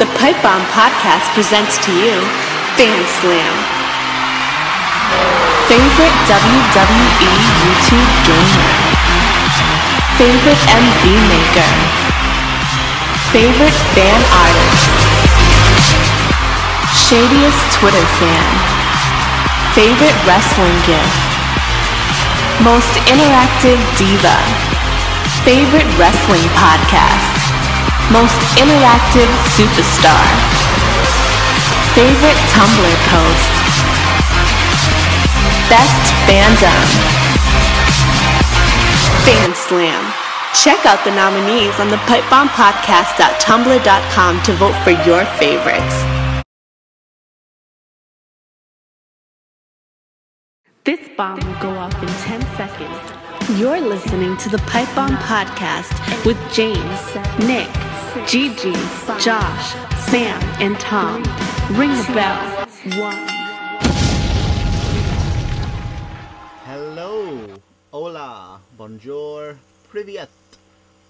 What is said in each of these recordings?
The Pipe Bomb Podcast presents to you Fan Slam. Favorite WWE YouTube gamer. Favorite MV maker. Favorite fan artist. Shadiest Twitter fan. Favorite wrestling gift. Most interactive diva. Favorite wrestling podcast. Most interactive superstar. Favorite Tumblr post. Best fandom. Fan Slam. Check out the nominees on the pipebombpodcast.tumblr.com to vote for your favorites. This bomb will go off in 10 seconds. You're listening to the Pipe Bomb Podcast with James, Nick, Gigi, Josh, Sam, and Tom. Ring the bell. 1. Hello, hola, bonjour, privyet,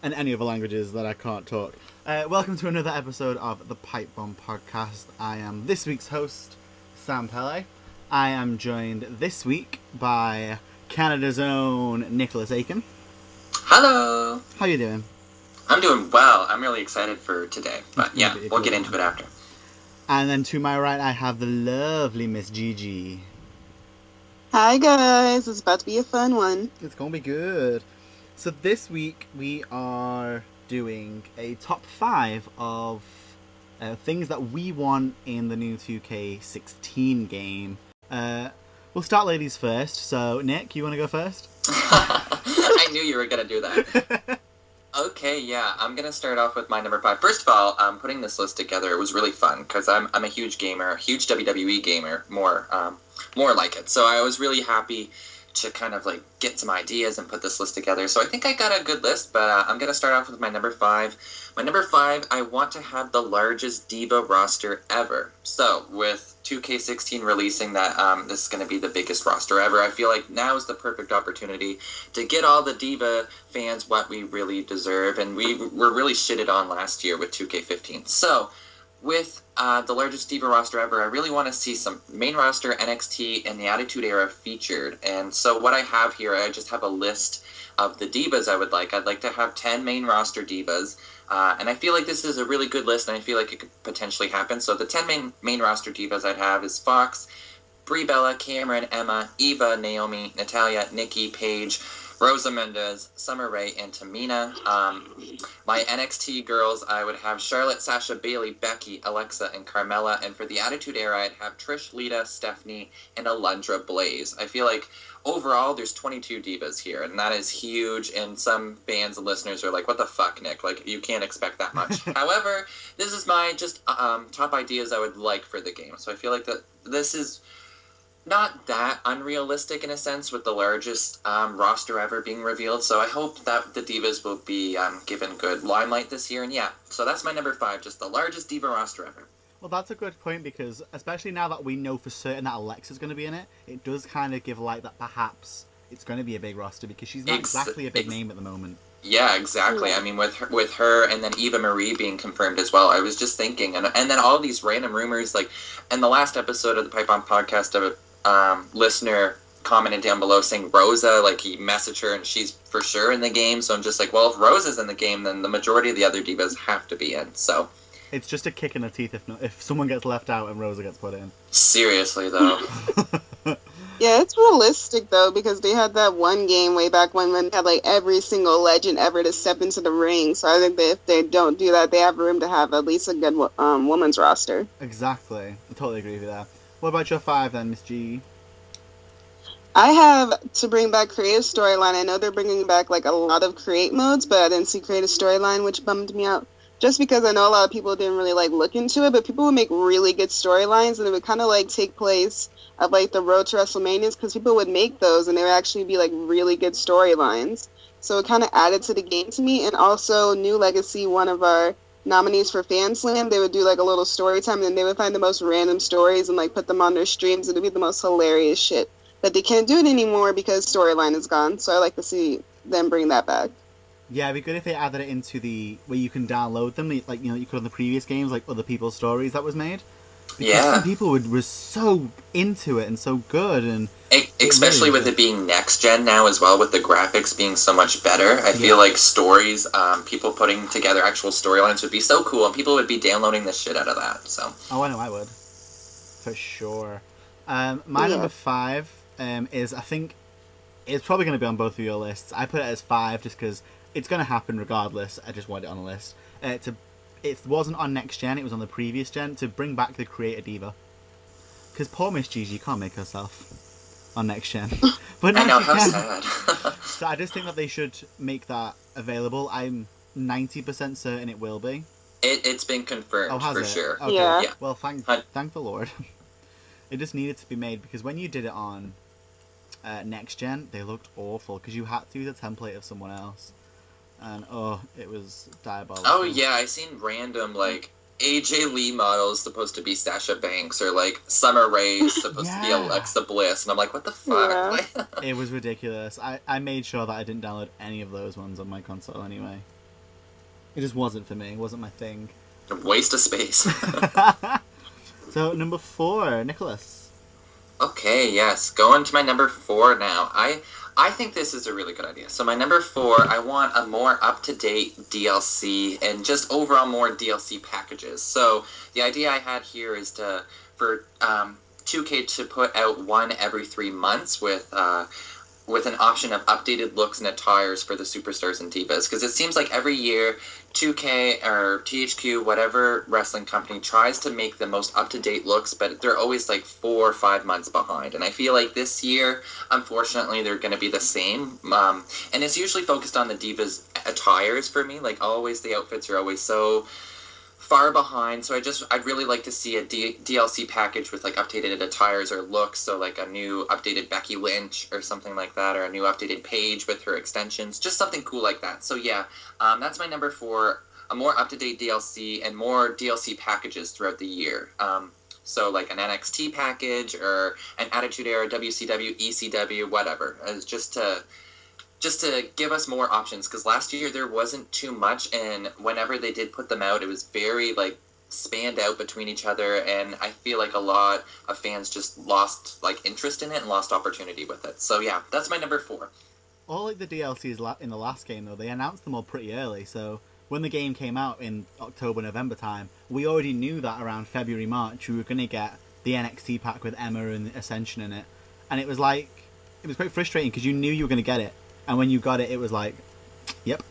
and any other languages that I can't talk. Welcome to another episode of the Pipe Bomb Podcast. I am this week's host, Sam Pele. I am joined this week by Canada's own Nicholas Aiken. Hello! How you doing? I'm doing well. I'm really excited for today. But yeah, we'll get into it after. And then to my right, I have the lovely Miss Gigi. Hi guys, it's about to be a fun one. It's gonna be good. So this week we are doing a top 5 of things that we want in the new 2K16 game. We'll start ladies first. So Nick, you want to go first? I knew you were gonna do that. Okay, yeah, I'm gonna start off with my number 5. First of all, putting this list together was really fun because I'm a huge gamer, a huge WWE gamer, more like it. So I was really happy to kind of like get some ideas and put this list together. So I think I got a good list, but I'm gonna start off with my number 5. My number 5, I want to have the largest Diva roster ever. So with 2K16 releasing that this is going to be the biggest roster ever, I feel like now is the perfect opportunity to get all the Diva fans what we really deserve, and we were really shitted on last year with 2K15. So with the largest Diva roster ever, I really want to see some main roster, NXT, and the Attitude Era featured. And so what I have here, I just have a list of the Divas I would like. I'd like to have 10 main roster Divas. And I feel like this is a really good list, and I feel like it could potentially happen. So the 10 main roster divas I'd have is Fox, Brie Bella, Cameron, Emma, Eva, Naomi, Natalia, Nikki, Paige, Rosa Mendez, Summer Rae, and Tamina. My NXT girls, I would have Charlotte, Sasha, Bayley, Becky, Alexa, and Carmella. And for the Attitude Era, I'd have Trish, Lita, Stephanie, and Alundra Blaze. I feel like overall, there's 22 divas here, and that is huge, and some fans and listeners are like, what the fuck, Nick? Like, you can't expect that much. However, this is my just top ideas I would like for the game. So I feel like that this is not that unrealistic in a sense with the largest roster ever being revealed. So I hope that the divas will be given good limelight this year. And yeah, so that's my number 5, just the largest diva roster ever. Well, that's a good point, because especially now that we know for certain that Alexa's going to be in it, it does kind of give light that perhaps it's going to be a big roster, because she's not exactly a big name at the moment. Yeah, exactly. I mean, with her and then Eva Marie being confirmed as well, I was just thinking, and then all these random rumors, like, in the last episode of the Pipe Bomb Podcast, a listener commented down below saying Rosa, like, he messaged her and she's for sure in the game, so I'm just like, well, if Rosa's in the game, then the majority of the other divas have to be in, so... It's just a kick in the teeth if someone gets left out and Rosa gets put in. Seriously, though. Yeah, it's realistic, though, because they had that one game way back when they had, like, every single legend ever to step into the ring. So I think that if they don't do that, they have room to have at least a good women's roster. Exactly. I totally agree with you there. What about your 5, then, Miss G? I have to bring back creative storyline. I know they're bringing back, like, a lot of create modes, but I didn't see creative storyline, which bummed me out. Just because I know a lot of people didn't really, like, look into it, but people would make really good storylines, and it would kind of, like, take place of, like, the Road to WrestleManias, because people would make those, and they would actually be, like, really good storylines. So it kind of added to the game to me, and also New Legacy, one of our nominees for Fan Slam, they would do, like, a little story time, and then they would find the most random stories and, like, put them on their streams, and it would be the most hilarious shit. But they can't do it anymore because storyline is gone, so I like to see them bring that back. Yeah, it'd be good if they added it into the where you can download them, like you could on the previous games, like other people's stories that was made. Because some people were so into it and so good, and especially with it being next gen now as well, with the graphics being so much better. I feel like stories, people putting together actual storylines would be so cool, and people would be downloading the shit out of that. So. Oh, I know I would, for sure. My number 5 is, I think, it's probably going to be on both of your lists. I put it as 5 just because it's going to happen regardless. I just want it on the list. It wasn't on next gen, it was on the previous gen, to bring back the Creator Diva. Because poor Miss Gigi can't make herself on next gen. But I know, she how can. sad. So I just think that they should make that available. I'm 90% certain it will be. It's been confirmed for sure. Okay. Yeah. Well, thank the Lord. It just needed to be made, because when you did it on next gen, they looked awful, because you had to use a template of someone else. And it was diabolical. Oh yeah, I seen random like AJ Lee models supposed to be Sasha Banks, or like Summer Rae supposed to be Alexa Bliss, and I'm like, what the fuck? Yeah. It was ridiculous. I made sure that I didn't download any of those ones on my console anyway. It just wasn't for me. It wasn't my thing. A waste of space. So number 4, Nicholas. Okay, yes. Going to my number 4 now. I think this is a really good idea. So my number 4, I want a more up-to-date DLC and just overall more DLC packages. So the idea I had here is for 2K to put out one every 3 months with an option of updated looks and attires for the superstars and divas. Because it seems like every year 2K or THQ, whatever wrestling company, tries to make the most up-to-date looks, but they're always like 4 or 5 months behind. And I feel like this year, unfortunately, they're going to be the same. And it's usually focused on the divas' attires for me. Like, always the outfits are always so far behind. So I'd really like to see a DLC package with like updated attires or looks. So like a new updated Becky Lynch or something like that, or a new updated Paige with her extensions, just something cool like that. So yeah, that's my number 4, a more up-to-date DLC and more DLC packages throughout the year. So like an NXT package or an Attitude Era, WCW, ECW, whatever, just to give us more options, because last year there wasn't too much, and whenever they did put them out, it was very like spanned out between each other, and I feel like a lot of fans just lost like interest in it and lost opportunity with it. So yeah, that's my number 4. All like the DLCs in the last game though, they announced them all pretty early, so when the game came out in October, November time, we already knew that around February, March we were going to get the NXT pack with Emma and Ascension in it, and it was quite frustrating because you knew you were going to get it. And when you got it, it was like, yep,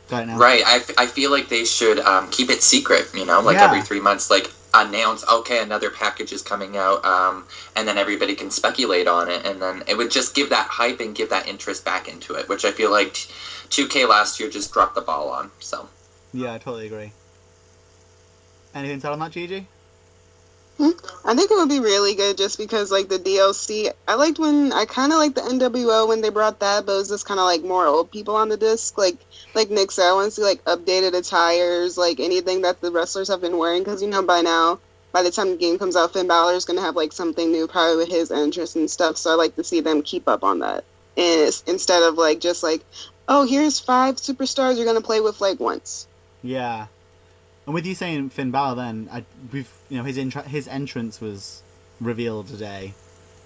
got it now. Right. I feel like they should keep it secret, every 3 months, like announce, okay, another package is coming out, and then everybody can speculate on it, and then it would just give that hype and give that interest back into it, which I feel like 2K last year just dropped the ball on. So. Yeah, I totally agree. Anything to add on that, Gigi? I think it would be really good just because, like, the DLC, I kind of like the NWO when they brought that, but it was just kind of, like, more old people on the disc. Like Nick said, I want to see, like, updated attires, like, anything that the wrestlers have been wearing, because, by now, by the time the game comes out, Finn Balor is going to have, like, something new, probably with his entrance and stuff, so I like to see them keep up on that. And instead of, like, just, like, oh, here's 5 superstars you're going to play with, like, once. Yeah. And with you saying Finn Balor, then his entrance was revealed today,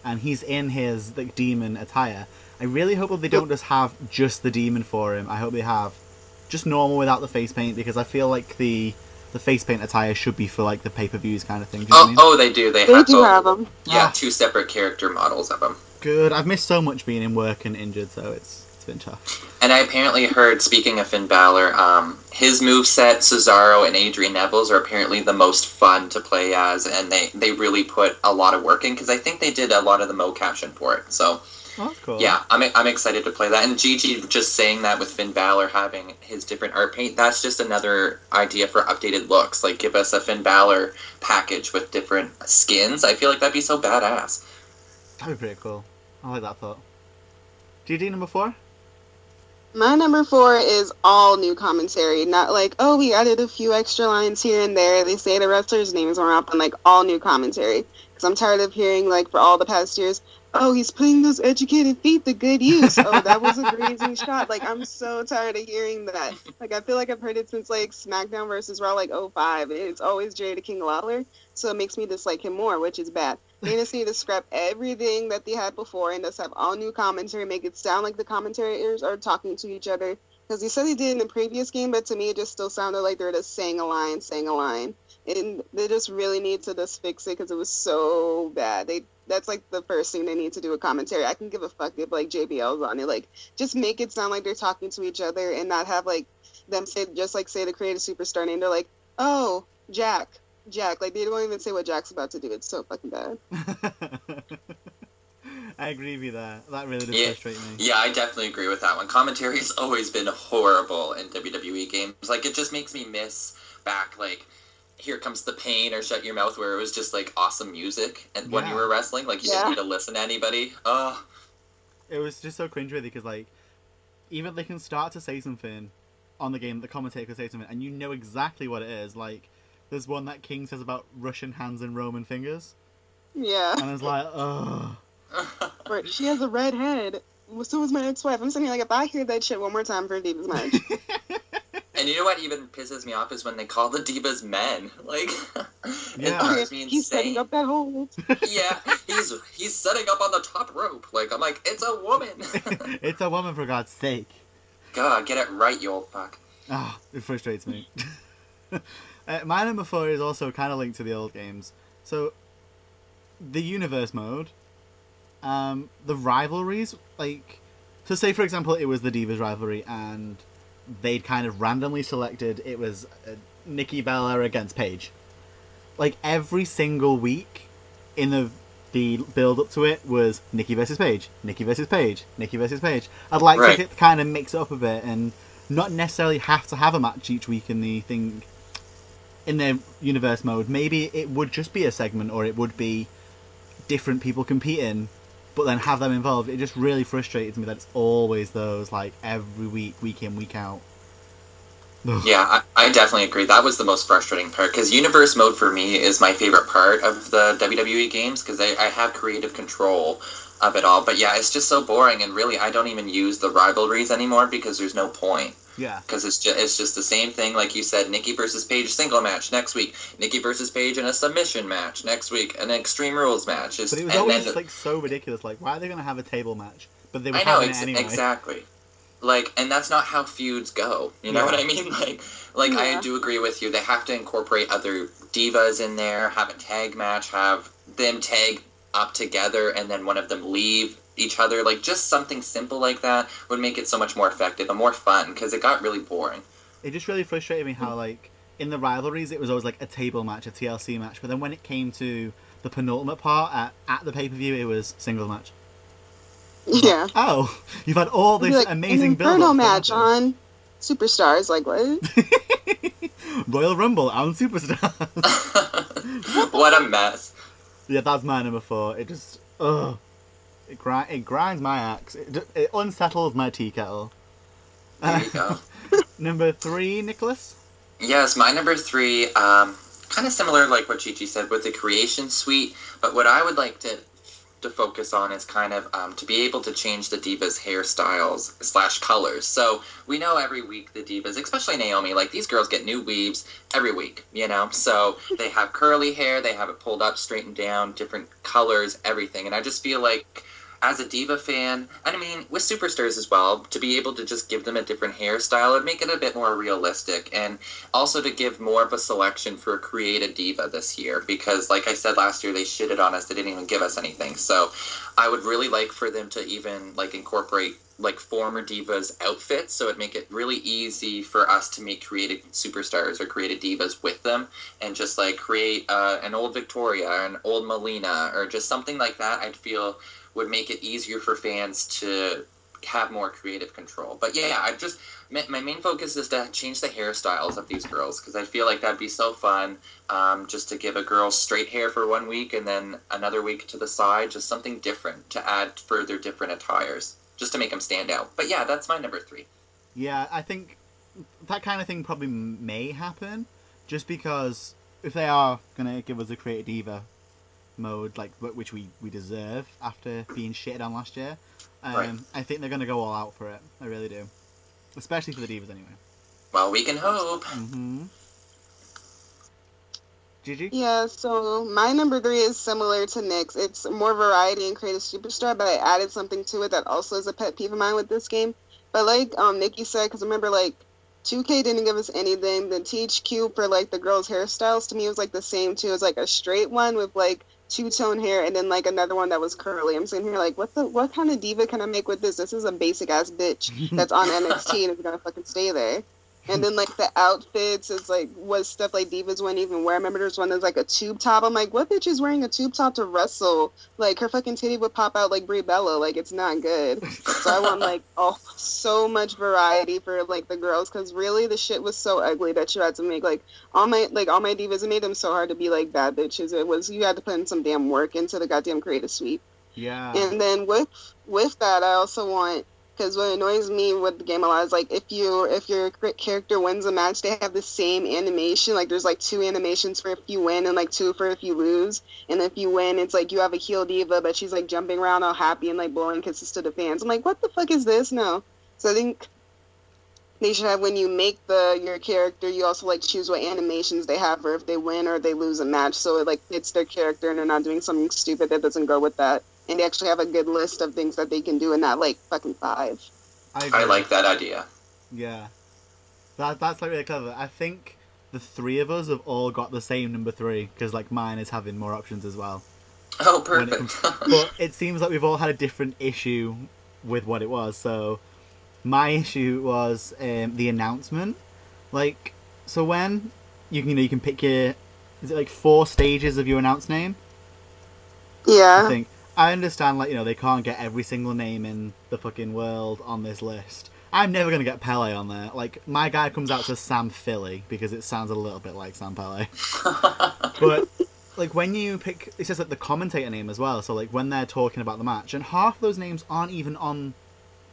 and he's in his like demon attire. I really hope that they don't just have just the demon for him. I hope they have just normal without the face paint, because I feel like the face paint attire should be for like the pay-per-views kind of thing. They do. They do have them. Yeah, 2 separate character models of them. Good. I've missed so much being in work and injured, so it's been tough. And I apparently heard, speaking of Finn Balor, his moveset, Cesaro, and Adrian Neville's are apparently the most fun to play as, and they really put a lot of work in, because I think they did a lot of the mocaption for it. So, that's cool. Yeah, I'm excited to play that. And Gigi just saying that with Finn Balor having his different art paint, that's just another idea for updated looks. Like, give us a Finn Balor package with different skins. I feel like that'd be so badass. That'd be pretty cool. I like that thought. Gigi, number 4? My number 4 is all new commentary. Not like, oh, we added a few extra lines here and there. They say the wrestlers' names were up, and like all new commentary. Because I'm tired of hearing, like, for all the past years, oh, he's putting those educated feet to good use. Oh, that was a grazing shot. Like, I'm so tired of hearing that. Like, I feel like I've heard it since, like, SmackDown versus Raw, like, '05. It's always Jada King Lawler, so it makes me dislike him more, which is bad. They just need to scrap everything that they had before and just have all new commentary, make it sound like the commentators are talking to each other. Because they said they did in the previous game, but to me it just still sounded like they're just saying a line. And they just really need to just fix it because it was so bad. That's like the first thing they need to do with commentary. I can give a fuck if like JBL's on it. Like, just make it sound like they're talking to each other and not have like them say the creative superstar name. They're like, oh, Jack. Like, they don't even say what Jack's about to do. It's so fucking bad. I agree with you there. That really does frustrate me. Yeah, I definitely agree with that one. Commentary has always been horrible in WWE games. Like, it just makes me miss back, like, Here Comes the Pain or Shut Your Mouth, where it was just, like, awesome music and when you were wrestling. Like, you didn't need to listen to anybody. Oh. It was just so cringeworthy because, like, even they can start to say something on the game, the commentator can say something, and you know exactly what it is. Like, there's one that King says about Russian hands and Roman fingers. Yeah. And it's like, ugh. Right, she has a red head. So was my ex-wife. I'm sitting here like, if I hear that shit one more time for a Divas match. And you know what even pisses me off is when they call the Divas men. Like, yeah. it drives me insane. He's setting up that hold. Yeah, he's setting up on the top rope. Like, I'm like, it's a woman. It's a woman, for God's sake. God, get it right, you old fuck. Ah, it frustrates me. My number 4 is also kind of linked to the old games. So, the universe mode, the rivalries, like, so say for example it was the Divas rivalry and they'd kind of randomly selected it was Nikki Bella against Paige. Like, every single week in the build up to it was Nikki versus Paige, Nikki versus Paige, Nikki versus Paige. I'd like to kind of mix it up a bit and not necessarily have to have a match each week in the thing, in the universe mode. Maybe it would just be a segment, or it would be different people competing, but then have them involved. It just really frustrates me that it's always those, like, every week, week in, week out. Ugh. Yeah, I definitely agree. That was the most frustrating part, because universe mode for me is my favorite part of the WWE games, because I have creative control of it all. But yeah, it's just so boring, and really I don't even use the rivalries anymore because there's no point. Yeah. Because it's just the same thing, like you said, Nikki versus Paige single match next week, Nikki versus Paige in a submission match next week, an Extreme Rules match. But it was always like so ridiculous. Like, why are they going to have a table match? But they were having it anyway. Exactly. Like, and that's not how feuds go. You know what I mean? Like I do agree with you. They have to incorporate other divas in there, have a tag match, have them tag up together, and then one of them leave each other. Like, just something simple like that would make it so much more effective and more fun, because it got really boring. It just really frustrated me how, like, in the rivalries it was always like a table match, a TLC match, but then when it came to the penultimate part at the pay-per-view, it was single match. Yeah. Oh, you've had all this like, amazing build-up. Inferno match on Superstars, like, what? Royal Rumble on Superstars. What a mess. Yeah, that's my number 4. It just, ugh. It grinds my axe. It unsettles my tea kettle. There you go. Number 3, Nicholas? Yes, my number 3, kind of similar like what Chi-Chi said with the creation suite, but what I would like to focus on is kind of to be able to change the divas' hairstyles / colors. So we know every week the divas, especially Naomi, like, these girls get new weaves every week, you know? So they have curly hair, they have it pulled up, straightened down, different colors, everything. And I just feel like, as a diva fan, and I mean, with superstars as well, to be able to just give them a different hairstyle and make it a bit more realistic, and also to give more of a selection for Create a Diva this year, because like I said last year, they shitted on us, they didn't even give us anything. So I would really like for them to even, like, incorporate, like, former divas' outfits, so it'd make it really easy for us to make created superstars or created divas with them, and just, like, create an old Victoria, or an old Melina, or just something like that. I'd feel would make it easier for fans to have more creative control. But yeah, my main focus is to change the hairstyles of these girls, because I feel like that'd be so fun, just to give a girl straight hair for 1 week and then another week to the side, just something different to add further different attires, just to make them stand out. But yeah, that's my number 3. Yeah, I think that kind of thing probably may happen, just because if they are going to give us a Create a Diva, mode, like which we deserve after being shitted on last year. Right. I think they're going to go all out for it. I really do. Especially for the Divas, anyway. Well, we can hope. Gigi? Yeah, so my number 3 is similar to Nick's. It's more variety and create a superstar, but I added something to it that also is a pet peeve of mine with this game. But like Nikki said, because remember, like, 2K didn't give us anything. The THQ for, like, the girls' hairstyles, to me, was, like, the same, too. It was, like, a straight one with, like, two-tone hair, and then, like, another one that was curly. I'm sitting here, like, what kind of diva can I make with this? This is a basic-ass bitch that's on NXT and is gonna fucking stay there. And then, like, the outfits is, like, was stuff, like, divas wouldn't even wear. I remember there was one that was, like, a tube top. I'm like, what bitch is wearing a tube top to wrestle? Like, her fucking titty would pop out like Brie Bella. Like, it's not good. So I want, like, so much variety for, like, the girls. Because really, the shit was so ugly that you had to make, like, all my divas, it made them so hard to be, like, bad bitches. It was, you had to put in some damn work into the goddamn creative suite. Yeah. And then with that, I also want... Because what annoys me with the game a lot is, like, if your character wins a match, they have the same animation. Like, there's, like, 2 animations for if you win and, like, 2 for if you lose. And if you win, it's, like, you have a heel diva, but she's, like, jumping around all happy and, like, blowing kisses to the fans. I'm like, what the fuck is this? No. So I think they should have, when you make your character, you also, like, choose what animations they have for if they win or they lose a match. So it, like, fits their character and they're not doing something stupid that doesn't go with that. And they actually have a good list of things that they can do and not, like, fucking 5. I like that idea. Yeah. That's, like, really clever. I think the 3 of us have all got the same number 3, because, like, mine is having more options as well. Oh, perfect. But it seems like we've all had a different issue with what it was. So, my issue was the announcement. Like, so when you can pick is it, like, 4 stages of your announce name? Yeah. I think. I understand, like, they can't get every single name in the fucking world on this list. I'm never going to get Pele on there. Like, my guy comes out to Sam Philly, because it sounds a little bit like Sam Pele. But, like, when you pick... It says, like, the commentator name as well, so, like, when they're talking about the match, and half those names aren't even on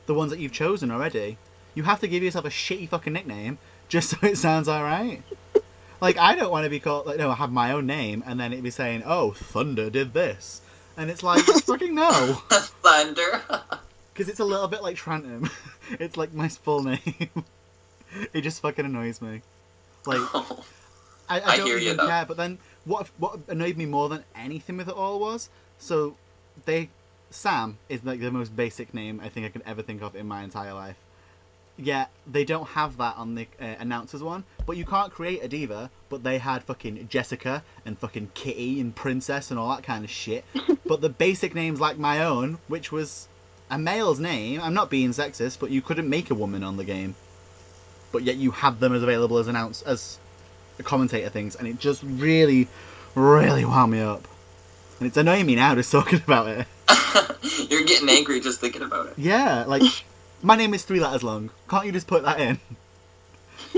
the ones that you've chosen already. You have to give yourself a shitty fucking nickname, just so it sounds alright. Like, I don't want to be called... Like, no, I have my own name, and then it'd be saying, oh, Thunder did this. And it's like, fucking no. Thunder. Because it's a little bit like Trantham. It's like my full name. It just fucking annoys me. Like, I don't hear even you, care. But then, what annoyed me more than anything with it all was, so Sam is like the most basic name I think I could ever think of in my entire life. Yeah, they don't have that on the announcers one, but you can't create a diva, but they had fucking Jessica and fucking Kitty and Princess and all that kind of shit. But the basic names like my own, which was a male's name, I'm not being sexist, but you couldn't make a woman on the game. But yet you had them as available as commentator things, and it just really, really wound me up. And it's annoying me now just talking about it. You're getting angry just thinking about it. Yeah, like... My name is 3 letters long. Can't you just put that in?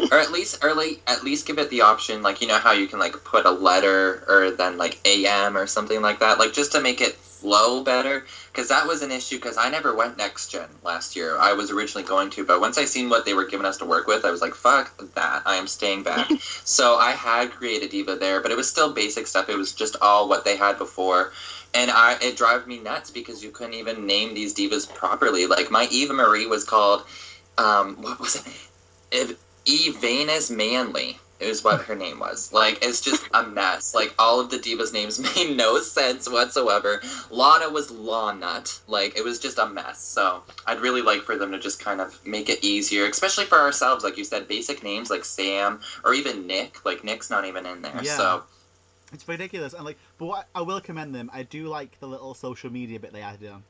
Or at least give it the option, like, you know how you can, like, put a letter or then, like, AM or something like that, like, just to make it flow better. Because that was an issue, because I never went Next Gen last year. I was originally going to, but once I seen what they were giving us to work with, I was like, fuck that. I am staying back. So I had created Diva there, but it was still basic stuff. It was just all what they had before. And it drove me nuts because you couldn't even name these divas properly. Like, my Eva Marie was called, what was it? Evanis Manley is what her name was. Like, it's just a mess. Like, all of the divas' names made no sense whatsoever. Lana was Law Nut. Like, it was just a mess. So, I'd really like for them to just kind of make it easier, especially for ourselves. Like you said, basic names like Sam or even Nick. Like, Nick's not even in there. Yeah. So... It's ridiculous, and like, but what I will commend them. I do like the little social media bit they added on.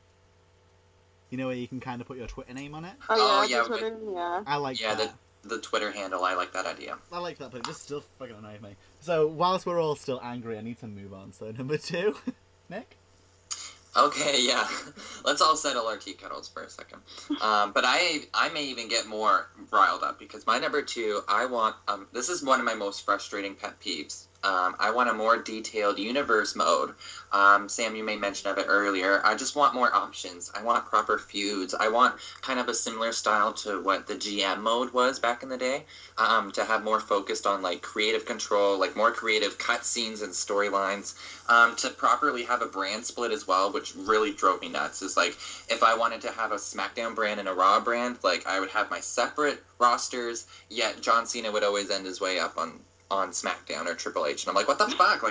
You know, where you can kind of put your Twitter name on it. Oh, yeah, Twitter, yeah. I like that. The Twitter handle. I like that idea. I like that, but it just still fucking annoys me. So whilst we're all still angry, I need to move on. So number 2, Nick. Okay, yeah. Let's all settle our tea kettles for a second. But I may even get more riled up because my number 2, I want. This is one of my most frustrating pet peeves. I want a more detailed universe mode. Sam, you made mention of it earlier. I just want more options. I want proper feuds. I want kind of a similar style to what the GM mode was back in the day, to have more focused on like creative control, like more creative cutscenes and storylines, to properly have a brand split as well, which really drove me nuts. Is like if I wanted to have a SmackDown brand and a Raw brand, like I would have my separate rosters, yet John Cena would always end his way up on SmackDown or Triple H, and I'm like, what the fuck?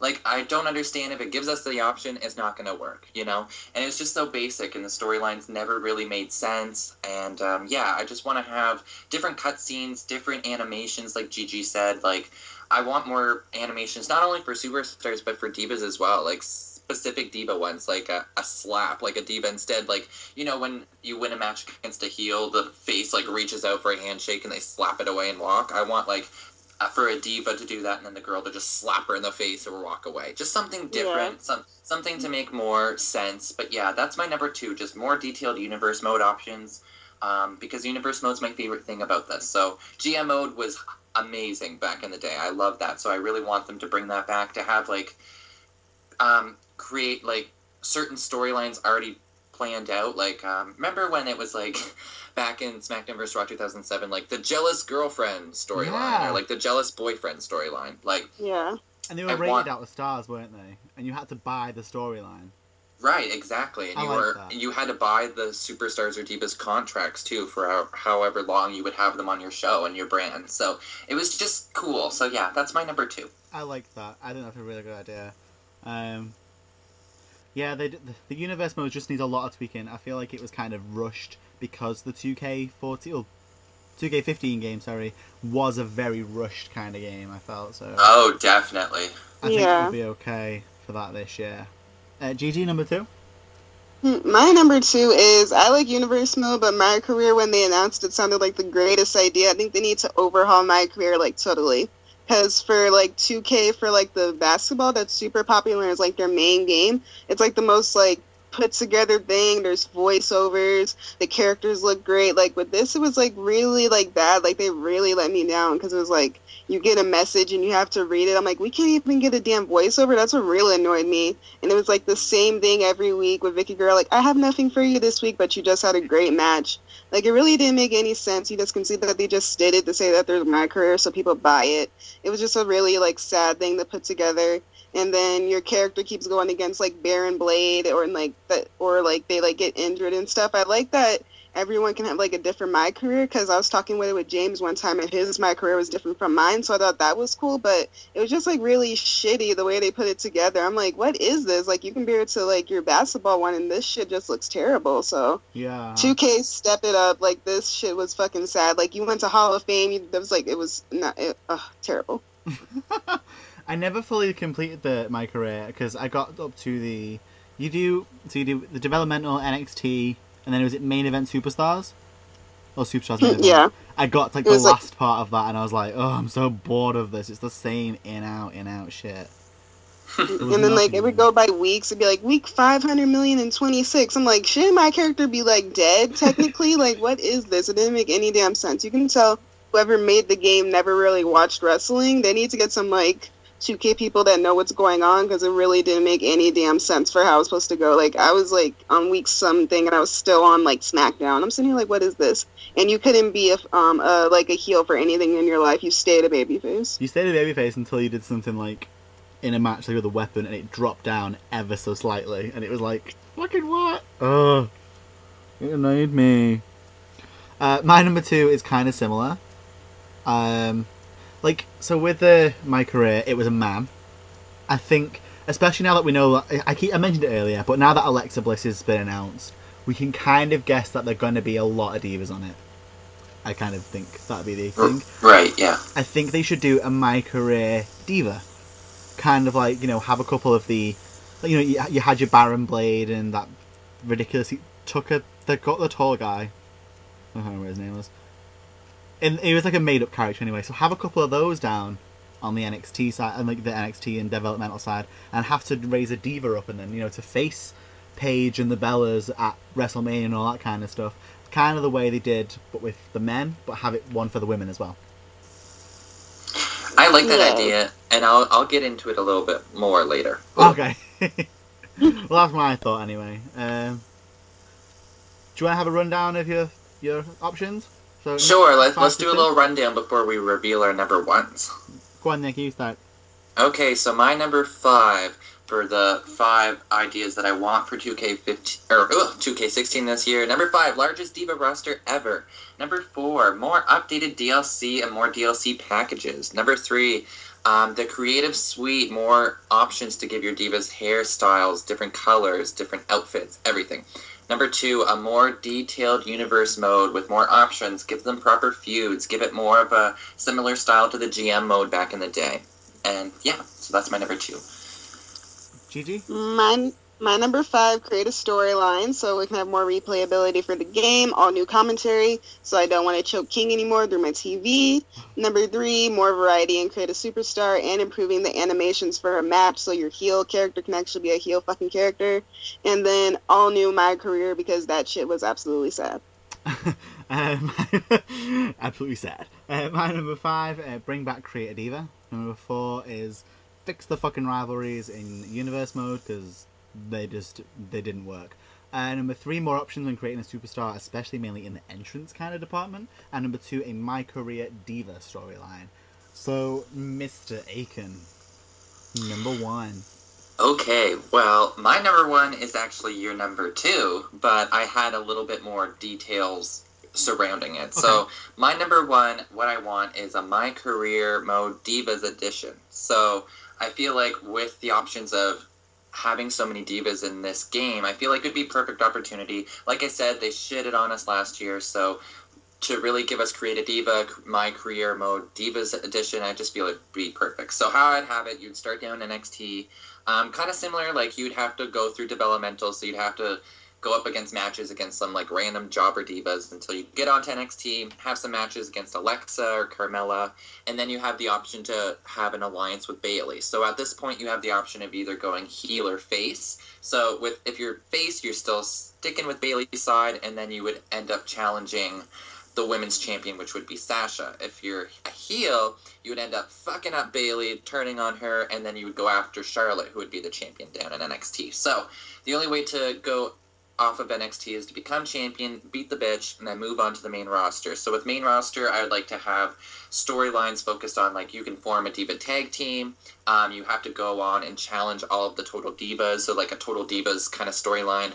Like I don't understand. If it gives us the option, it's not gonna work, you know? And it's just so basic, and the storylines never really made sense. And yeah, I just want to have different cutscenes, different animations, like Gigi said. Like, I want more animations, not only for superstars but for divas as well. Like specific diva ones, like a slap, like a diva instead, like, you know, when you win a match against a heel, the face like reaches out for a handshake and they slap it away and walk. I want like for a diva to do that, and then the girl to just slap her in the face or walk away. Just something different, something to make more sense. But yeah, that's my number 2, just more detailed universe mode options, because universe mode's my favorite thing about this. So GM mode was amazing back in the day. I love that. So I really want them to bring that back, to have like create like certain storylines already planned out. Like remember when it was like back in SmackDown vs. Raw 2007, like the jealous girlfriend storyline, or like the jealous boyfriend storyline, like and they were rated out of stars, weren't they? And you had to buy the storyline. Right, exactly. And you had to buy the superstars or divas contracts too for however long you would have them on your show and your brand. So it was just cool. So yeah, that's my number 2. I like that. I think that's a really good idea. Yeah, the universe mode just needs a lot of tweaking. I feel like it was kind of rushed because the 2K15 game, was a very rushed kind of game, I felt. So. Oh, definitely. I think it would be okay for that this year. GG, number 2? My number 2 is, I like universe mode, but My Career, when they announced it, sounded like the greatest idea. I think they need to overhaul My Career, like, totally. Because for, like, 2K, for, like, the basketball that's super popular as, like, their main game, it's, like, the most, like, put-together thing. There's voiceovers. The characters look great. Like, with this, it was, like, really, like, bad. Like, they really let me down, because it was, like, you get a message and you have to read it. I'm like, we can't even get a damn voiceover? That's what really annoyed me. And it was, like, the same thing every week with Vicky Girl. Like, I have nothing for you this week, but you just had a great match. Like, it really didn't make any sense. You just can see that they just did it to say that there's My Career so people buy it. It was just a really, like, sad thing to put together. And then your character keeps going against, like, Baron Blade, or, like, they, like, get injured and stuff. I like that everyone can have, like, a different My Career, because I was talking with James one time, and his My Career was different from mine, so I thought that was cool, but it was just, like, really shitty the way they put it together. I'm like, what is this? Like, you compare it to, like, your basketball one, and this shit just looks terrible, so. Yeah. 2K, step it up. Like, this shit was fucking sad. Like, you went to Hall of Fame, it was, like, it was not, terrible. I never fully completed My Career, because I got up to you do the developmental NXT, and then was it main event Superstars? Or Superstars main event? Yeah. I got to, like, the last part of that, and I was like, oh, I'm so bored of this. It's the same in-out shit. And then, like, it would go by weeks. It'd be like, week 500,026. I'm like, shouldn't my character be, like, dead, technically? Like, what is this? It didn't make any damn sense. You can tell whoever made the game never really watched wrestling. They need to get some, like, 2K people that know what's going on, because it really didn't make any damn sense for how it was supposed to go. Like, I was, like, on week something, and I was still on, like, SmackDown. I'm sitting here like, what is this? And you couldn't be like a heel for anything in your life. You stayed a babyface. You stayed a babyface until you did something, like, in a match, like, with a weapon, and it dropped down ever so slightly, and it was like, fucking what? Oh, it annoyed me. My number 2 is kind of similar. Like, so with My Career, it was a man. I think, especially now that we know, I mentioned it earlier, but now that Alexa Bliss has been announced, we can kind of guess that there are going to be a lot of divas on it. I kind of think that'd be the thing. Right, yeah. I think they should do a My Career diva. Kind of like, you know, have a couple of the, you know, you had your Baron Blade and that ridiculous Tucker, the tall guy. I don't know what his name was. And it was like a made-up character anyway, so have a couple of those down on the NXT side, and like the NXT and developmental side, and have to raise a diva up, and then, you know, to face Paige and the Bellas at WrestleMania and all that kind of stuff. Kind of the way they did, but with the men, but have it one for the women as well. I like that idea. And I'll get into it a little bit more later. Okay. Well, that's my thought anyway. Do you want to have a rundown of your options? So sure, let's do a little rundown before we reveal our number ones. Go on, Nick, you start. Okay, so my number 5 for the 5 ideas that I want for 2K16 this year. Number 5, largest Diva roster ever. Number 4, more updated DLC and more DLC packages. Number 3, the creative suite, more options to give your divas hairstyles, different colors, different outfits, everything. Number 2, a more detailed universe mode with more options, give them proper feuds, give it more of a similar style to the GM mode back in the day. And yeah, so that's my number 2. Gigi? My number 5, create a storyline so we can have more replayability for the game, all new commentary, so I don't want to choke King anymore through my TV. Number 3, more variety and create a superstar and improving the animations for a match so your heel character can actually be a heel fucking character. And then all new My Career because that shit was absolutely sad. Absolutely sad. My number 5, bring back Create a Diva. Number 4 is fix the fucking rivalries in universe mode because they didn't work. Number 3, more options when creating a superstar, especially mainly in the entrance kind of department. And number 2, a My Career Diva storyline. So, Mr. Aiken, number 1. Okay, well, my number 1 is actually your number 2, but I had a little bit more details surrounding it. Okay. So, my number 1, what I want is a My Career Mode Divas edition. So, I feel like with the options of having so many divas in this game, I feel like it would be a perfect opportunity. Like I said, they shitted on us last year, so to really give us Create a Diva, My Career Mode Divas edition, I just feel it would be perfect. So how I'd have it, you'd start down NXT, kind of similar, like you'd have to go through developmental, so you'd have to go up against matches against some like random jobber divas until you get onto NXT, have some matches against Alexa or Carmella, and then you have the option to have an alliance with Bayley. So at this point, you have the option of either going heel or face. So if you're face, you're still sticking with Bayley's side, and then you would end up challenging the women's champion, which would be Sasha. If you're a heel, you would end up fucking up Bayley, turning on her, and then you would go after Charlotte, who would be the champion down in NXT. So the only way to go off of NXT is to become champion, beat the bitch, and then move on to the main roster. So with main roster, I would like to have storylines focused on, like, you can form a diva tag team. You have to go on and challenge all of the Total Divas, so like a Total Divas kind of storyline.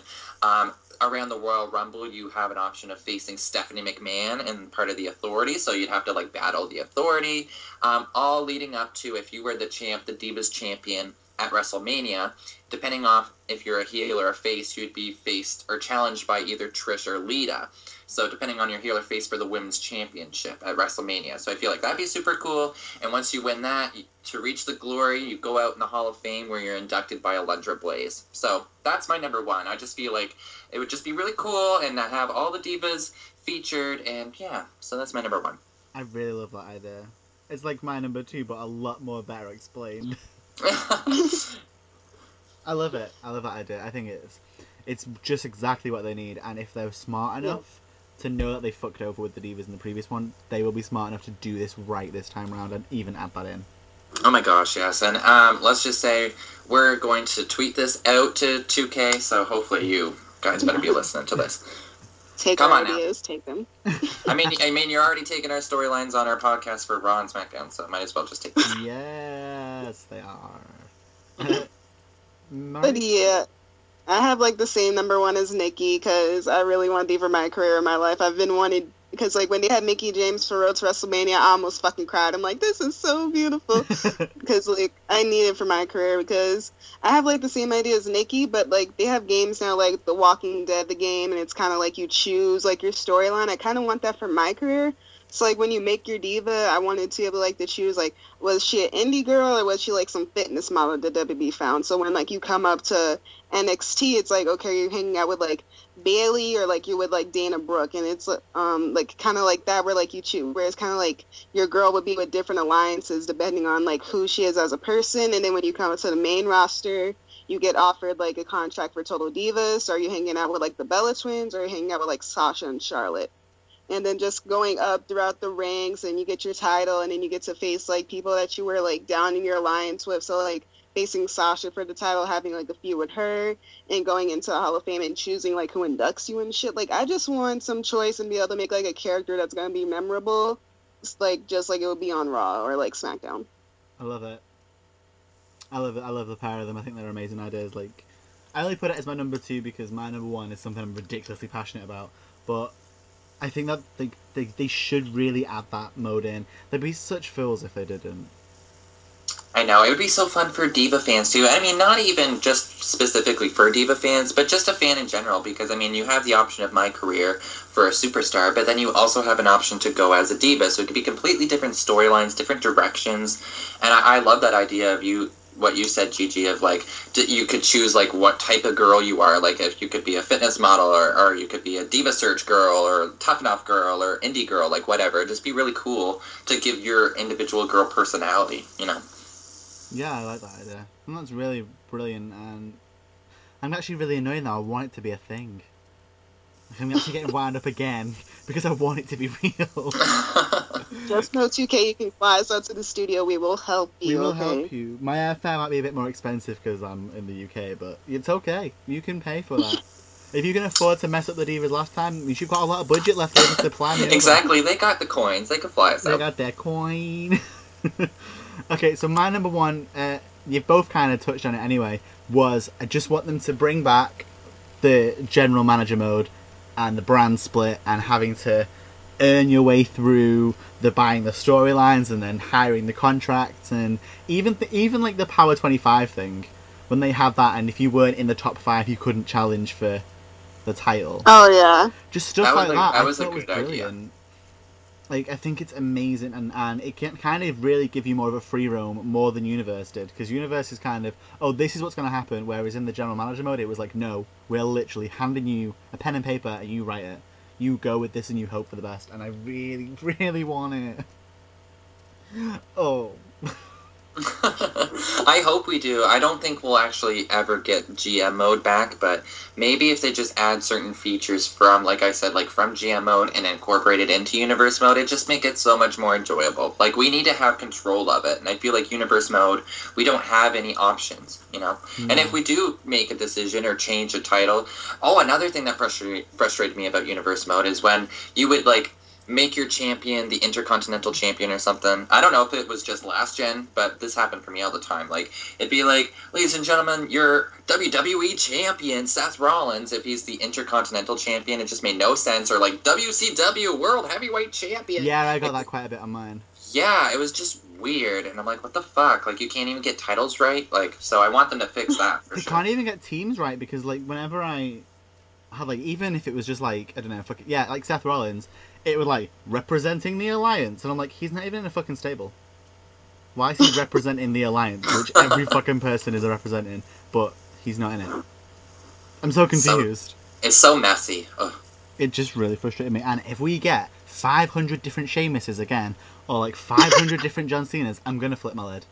Around the Royal Rumble, you have an option of facing Stephanie McMahon and part of the Authority, so you'd have to like battle the Authority. All leading up to, if you were the Divas champion at WrestleMania, depending on if you're a heel or a face, you'd be faced or challenged by either Trish or Lita. So depending on your heel or face for the Women's Championship at WrestleMania. So I feel like that'd be super cool. And once you win that, to reach the glory, you go out in the Hall of Fame where you're inducted by Alundra Blaze. So that's my number 1. I just feel like it would just be really cool and have all the divas featured. And yeah, so that's my number 1. I really love that idea. It's like my number 2, but a lot more better explained. I love it. I love that idea. I think it's just exactly what they need. And if they're smart enough to know that they fucked over with the divas in the previous one, they will be smart enough to do this right this time around and even add that in. Oh my gosh, yes. And let's just say we're going to tweet this out to 2K, so hopefully you guys better be listening to this. Take our ideas, take them. I mean, you're already taking our storylines on our podcast for Raw and SmackDown, so might as well just take them. Yes, they are. But yeah, I have like the same number 1 as Nikki because I really want Diva My Career in my life. I've been wanting, because like when they had Mickie James for Road to WrestleMania, I almost fucking cried. I'm like, this is so beautiful. Because like I need it for my career because I have like the same idea as Nikki, but like they have games now like The Walking Dead, the game, and it's kind of like you choose like your storyline. I kind of want that for my career. So, like, when you make your diva, I wanted to be able, like, to choose, like, was she an indie girl or was she, like, some fitness model that WB found? So when, like, you come up to NXT, it's like, okay, you're hanging out with, like, Bayley or, like, you're with, like, Dana Brooke. And it's, like, kind of like that where, like, you choose. Whereas kind of, like, your girl would be with different alliances depending on, like, who she is as a person. And then when you come up to the main roster, you get offered, like, a contract for Total Divas. Or are you hanging out with, like, the Bella Twins? Or are you hanging out with, like, Sasha and Charlotte? and then just going up throughout the ranks, and you get your title, and then you get to face like people that you were like down in your alliance with. So like facing Sasha for the title, having like a feud with her, and going into the Hall of Fame and choosing like who inducts you and shit. Like I just want some choice and be able to make like a character that's gonna be memorable, just like it would be on Raw or like SmackDown. I love it. I love the pair of them. I think they're amazing ideas. Like, I only put it as my number 2 because my number 1 is something I'm ridiculously passionate about. But I think that they should really add that mode in. They'd be such fools if they didn't. I know, it would be so fun for Diva fans too. I mean, not even just specifically for Diva fans, but just a fan in general, because I mean, you have the option of my career for a superstar, but then you also have an option to go as a Diva, so it could be completely different storylines, different directions, and I love that idea of what you said, Gigi, of like, you could choose like what type of girl you are, like if you could be a fitness model, or you could be a Diva Search girl, or Tough Enough girl, or indie girl, like whatever. It'd just be really cool to give your individual girl personality, you know? Yeah, I like that idea. And that's really brilliant, and I'm actually really annoyed now. I want it to be a thing. I'm actually getting wound up again because I want it to be real. Just know 2K, you can fly us out to the studio. We will help you. We will okay? help you. My airfare might be a bit more expensive because I'm in the UK, but it's okay. You can pay for that. If you can afford to mess up the Divas last time, you've got a lot of budget left over to plan it. Exactly, they got the coins. They can fly us out. They got their coin. Okay, so my number 1, you've both kind of touched on it anyway, was I just want them to bring back the general manager mode and the brand split and having to earn your way through the buying the storylines and then hiring the contracts, and even like the Power 25 thing, when they have that, and if you weren't in the top 5 you couldn't challenge for the title. Oh yeah, just stuff like that. That was a was good brilliant. idea. Like, I think it's amazing, and it can kind of really give you more of a free roam, more than Universe did, because Universe is kind of, oh, this is what's going to happen, whereas in the general manager mode, it was like, no, we're literally handing you a pen and paper, and you write it. You go with this, and you hope for the best, and I really, really want it. Oh. I hope we do. I don't think we'll actually ever get GM mode back, but maybe if they just add certain features from, like I said, like from GM mode and incorporate it into Universe mode, it just make it so much more enjoyable. Like, we need to have control of it, and I feel like Universe mode, we don't have any options, you know? Mm-hmm. And if we do make a decision or change a title, another thing that frustrated me about Universe mode is when you would, like, make your champion the Intercontinental Champion or something. I don't know if it was just last gen, but this happened for me all the time. Like, it'd be like, ladies and gentlemen, your WWE Champion, Seth Rollins, if he's the Intercontinental Champion, it just made no sense. Or like, WCW World Heavyweight Champion. Yeah, I got that quite a bit on mine. Yeah, it was just weird, and I'm like, what the fuck? Like, you can't even get titles right? Like, so I want them to fix that for They sure. can't even get teams right, because, like, whenever I had, like, even if it was just, like, I don't know, like Seth Rollins, it would, like, representing the Alliance. And I'm like, he's not even in a fucking stable. Why is he representing the Alliance, which every fucking person is representing, but he's not in it? I'm so confused. It's so messy. Ugh. It just really frustrated me. And if we get 500 different Sheamuses again, or, like, 500 different John Cenas, I'm gonna flip my lid.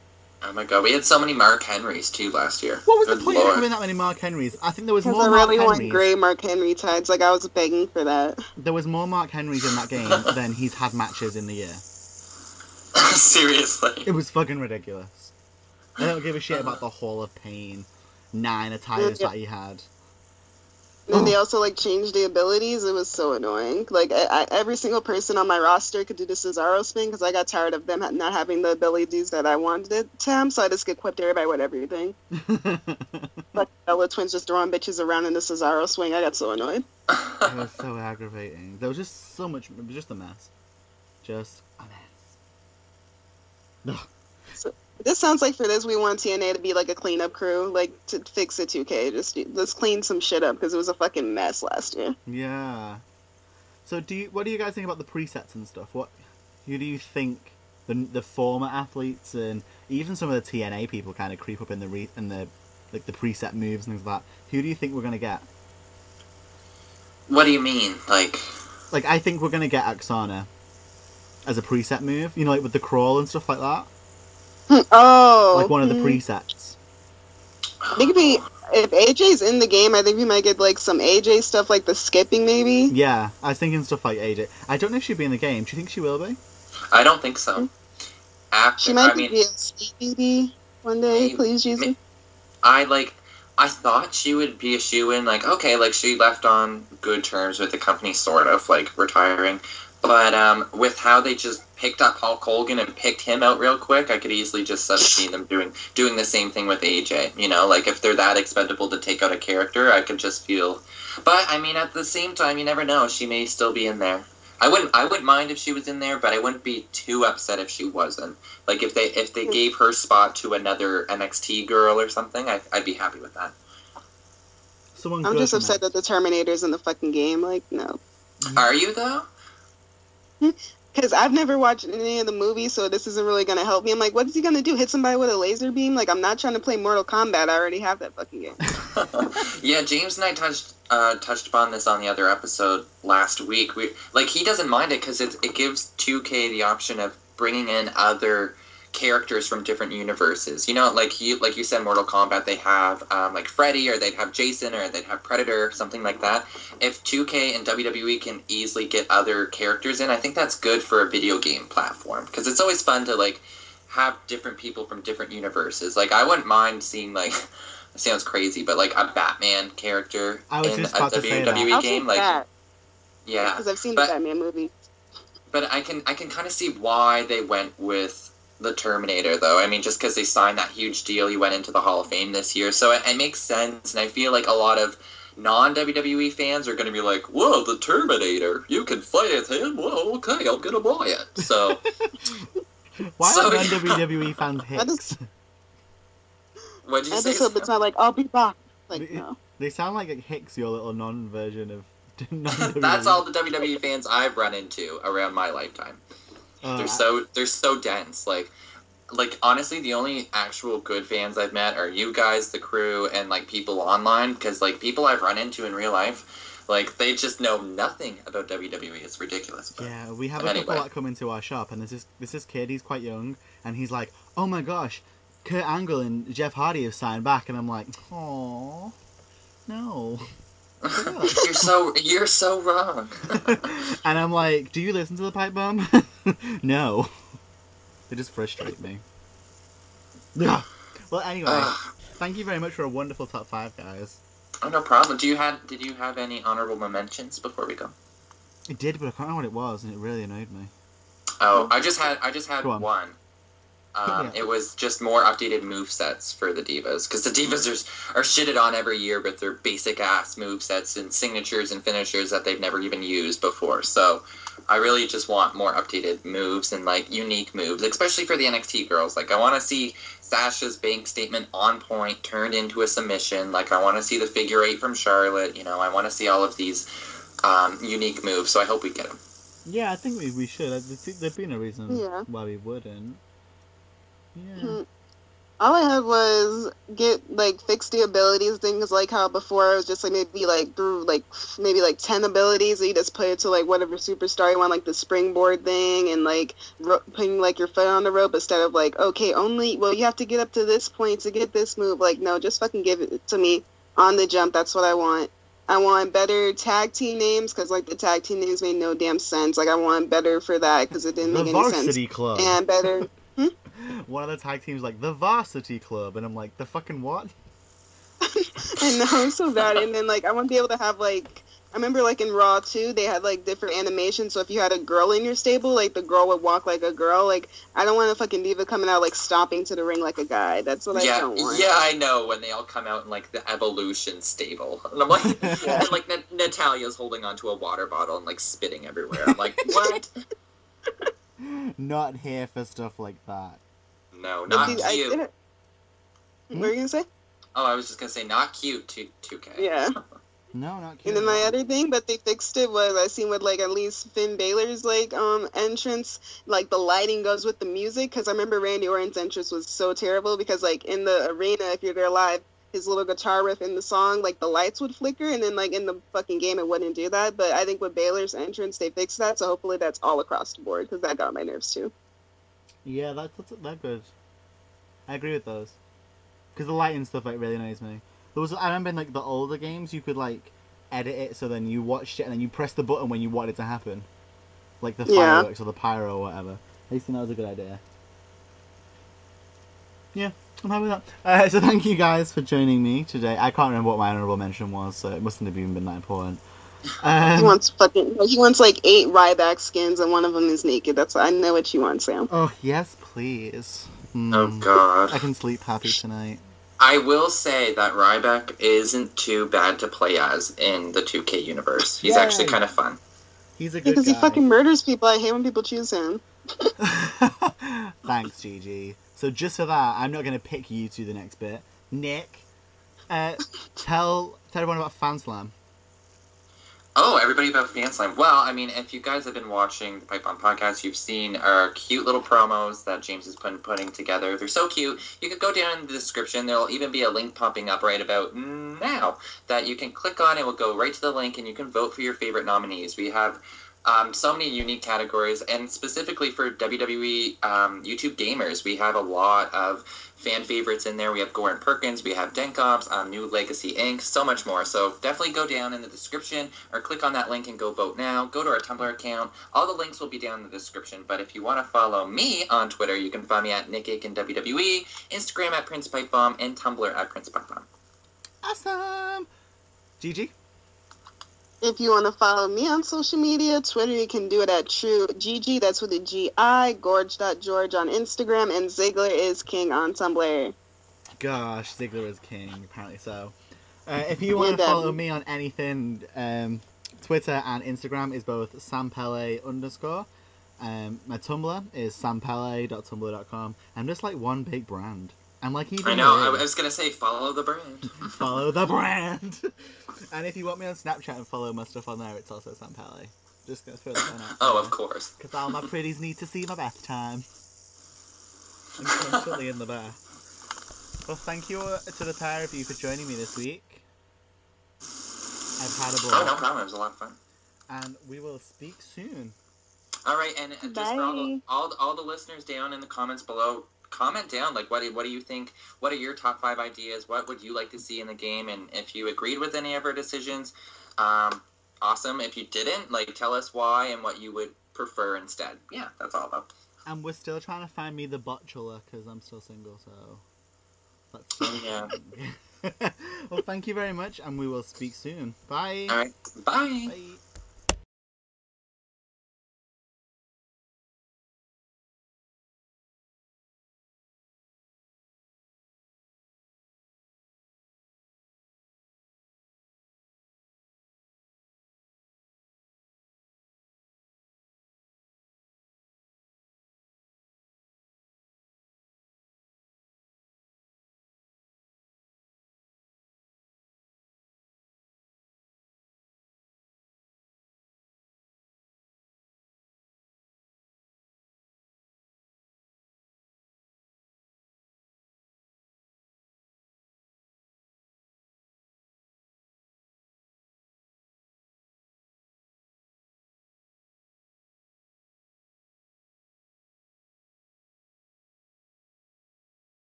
Oh my god, we had so many Mark Henrys too last year. What was the Good point Lord. of having that many Mark Henrys? I think there was more I Mark really want Henrys. gray Mark Henry tides. Like, I was begging for that. There was more Mark Henrys in that game than he's had matches in the year. Seriously. It was fucking ridiculous. I don't give a shit about the Hall of Pain 9 attires that he had. And then they also, like, changed the abilities. It was so annoying. Like, every single person on my roster could do the Cesaro spin, because I got tired of them not having the abilities that I wanted to have, so I just equipped everybody with everything. Like, Bella Twins just throwing bitches around in the Cesaro swing. I got so annoyed. It was so aggravating. There was just so much. It was just a mess. Just a mess. Ugh. So, this sounds like for this, we want TNA to be like a cleanup crew, like to fix it 2K. Just clean some shit up, because it was a fucking mess last year. Yeah. So what do you guys think about the presets and stuff? Who do you think the former athletes and even some of the TNA people kind of creep up in the preset moves and things like that? Who do you think we're gonna get? What do you mean? Like, I think we're gonna get Oksana as a preset move. You know, like with the crawl and stuff like that. Oh, Like one of the presets. I think if AJ's in the game, I think we might get like some AJ stuff, like the skipping maybe. Yeah, I was thinking stuff like AJ. I don't know if she'll be in the game. Do you think she will be? I don't think so. She might be a Speedy one day, maybe, please, Jesus. I thought she would be a shoo-in, like, okay, like, she left on good terms with the company, sort of, like, retiring. But with how they just picked up Hulk Hogan and picked him out real quick, I could easily just see them doing the same thing with AJ. You know, like, if they're that expendable to take out a character, I could just feel... But, I mean, at the same time, you never know. She may still be in there. I wouldn't mind if she was in there, but I wouldn't be too upset if she wasn't. Like, if they gave her spot to another NXT girl or something, I'd be happy with that. I'm just upset that the Terminator's in the fucking game. Like, no. Are you, though? Because I've never watched any of the movies, so this isn't really going to help me. I'm like, what is he going to do? Hit somebody with a laser beam? Like, I'm not trying to play Mortal Kombat. I already have that fucking game. Yeah, James and I touched upon this on the other episode last week. He doesn't mind it because it gives 2K the option of bringing in other characters from different universes. You know, like you said, Mortal Kombat, they have like Freddy, or they'd have Jason, or they'd have Predator, something like that. If 2K and WWE can easily get other characters in, I think that's good for a video game platform, because it's always fun to like have different people from different universes. Like, I wouldn't mind seeing, like, it sounds crazy, but like a Batman character in a WWE game, like that. Yeah, because I've seen the Batman movie. But I can kind of see why they went with the Terminator, though. I mean, just because they signed that huge deal, he went into the Hall of Fame this year, so it makes sense. And I feel like a lot of non-WWE fans are going to be like, "Whoa, the Terminator! You can fight with him? Whoa, okay, I'm gonna buy it." So, why are non-WWE fans hicks? What'd you say? I just hope it's not like, "I'll be back." Like, no. They sound like Hicks, your little non-version of non-WWE. That's all the WWE fans I've run into around my lifetime. They're so dense. Like honestly, the only actual good fans I've met are you guys, the crew, and like people online. Because like people I've run into in real life, like they just know nothing about WWE. It's ridiculous. But yeah, we have a couple that come into our shop, and there's this kid. He's quite young, and he's like, "Oh my gosh, Kurt Angle and Jeff Hardy have signed back," and I'm like, "Aww, no." You're so wrong. And I'm like, "Do you listen to the Pipe Bomb?" No. They just frustrate me. Yeah. Well, anyway, thank you very much for a wonderful top 5, guys. Oh, no problem. Did you have any honorable mentions before we go? I did, but I can't remember what it was, and it really annoyed me. Oh, I just had one. It was just more updated movesets for the Divas, because the Divas are shitted on every year with their basic-ass movesets and signatures and finishers that they've never even used before. So I really just want more updated moves and, like, unique moves, especially for the NXT girls. Like, I want to see Sasha's bank statement on point turned into a submission. Like, I want to see the figure 8 from Charlotte. You know, I want to see all of these unique moves, so I hope we get them. Yeah, I think we should. There'd be no reason why we wouldn't. Yeah. All I had was fix the abilities things, like how before it was just like maybe like through like maybe like 10 abilities, and you just put it to like whatever superstar you want, like the springboard thing, and like putting like your foot on the rope instead of like, okay, you have to get up to this point to get this move. Like, no, just fucking give it to me on the jump. That's what I want. I want better tag team names, because like the tag team names made no damn sense. Like, I want better for that because it didn't make any sense. The Varsity Club. And better. One of the tag teams like the Varsity Club, and I'm like, the fucking what? I know, so bad. And then like I want to be able to have like, I remember like in Raw too, they had like different animations. So if you had a girl in your stable, like the girl would walk like a girl. Like, I don't want a fucking diva coming out like stomping to the ring like a guy. That's what I don't want. Yeah, I know, when they all come out in like the Evolution stable, and I'm like, and like Natalia's holding onto a water bottle and like spitting everywhere. I'm like, what? Not here for stuff like that. No, not cute. What were you gonna say? Oh, I was just gonna say not cute. 2K. Yeah. No, not cute. And then my other thing, but they fixed it, was I seen with like at least Finn Balor's like entrance, like the lighting goes with the music, because I remember Randy Orton's entrance was so terrible, because like in the arena, if you're there live, his little guitar riff in the song, like the lights would flicker, and then like in the fucking game it wouldn't do that. But I think with Balor's entrance they fixed that, so hopefully that's all across the board, because that got on my nerves too. Yeah, that's good. I agree with those. because the lighting stuff like really annoys me. I remember in like the older games you could like edit it so then you watched it and then you press the button when you want it to happen, like the fireworks or the pyro or whatever. I used to think that was a good idea. Yeah, I'm happy with that. So thank you guys for joining me today. I can't remember what my honorable mention was, so it mustn't have even been that important. He wants like 8 Ryback skins and one of them is naked. I know what you want, Sam. Oh yes, please. Oh god. I can sleep happy tonight. I will say that Ryback isn't too bad to play as in the 2K universe. He's actually kind of fun. He's a good because guy. he fucking murders people. I hate when people choose him. Thanks, Gigi. So just for that, I'm not going to pick you to the next bit. Nick, tell everyone about FanSlam. Oh, everybody about FanSlam. Well, I mean, if you guys have been watching the Pipe Bomb podcast, you've seen our cute little promos that James has been putting together. They're so cute. You could go down in the description. There'll even be a link popping up right about now that you can click on. It will go right to the link, and you can vote for your favorite nominees. We have so many unique categories, and specifically for WWE YouTube gamers, we have a lot of fan favorites in there. We have Goran Perkins, we have Denkops, New Legacy Inc., so much more. So definitely go down in the description or click on that link and go vote now. Go to our Tumblr account. All the links will be down in the description. But if you want to follow me on Twitter, you can find me at Nick Aiken WWE, Instagram at Prince Pipe Bomb, and Tumblr at Prince Pipe Bomb. Awesome! Gigi? If you want to follow me on social media, Twitter, you can do it at TrueGG, that's with a G-I, Gorge.George on Instagram, and Ziggler is King on Tumblr. Gosh, Ziggler is king, apparently so. If you want to follow me on anything, Twitter and Instagram is both sampele_. My Tumblr is sampele.tumblr.com. I'm just like one big brand. I'm like even. I know. I was gonna say follow the brand. Follow the brand. And if you want me on Snapchat and follow my stuff on there, it's also Sampele. Just gonna throw that one out. Oh, of course. Because all my pretties need to see my bath time. I'm constantly in the bath. Well, thank you to the pair of you for joining me this week. I've had a ball. Oh, no problem. It was a lot of fun. And we will speak soon. All right, and just for all the listeners down in the comments below, comment down, like, what do you think? What are your top 5 ideas? What would you like to see in the game? And if you agreed with any of our decisions, awesome. If you didn't, like, tell us why and what you would prefer instead. Yeah, that's all about. And we're still trying to find me the botula, because I'm still single, so that's yeah. Well, thank you very much, and we will speak soon. Bye. All right, bye. Bye.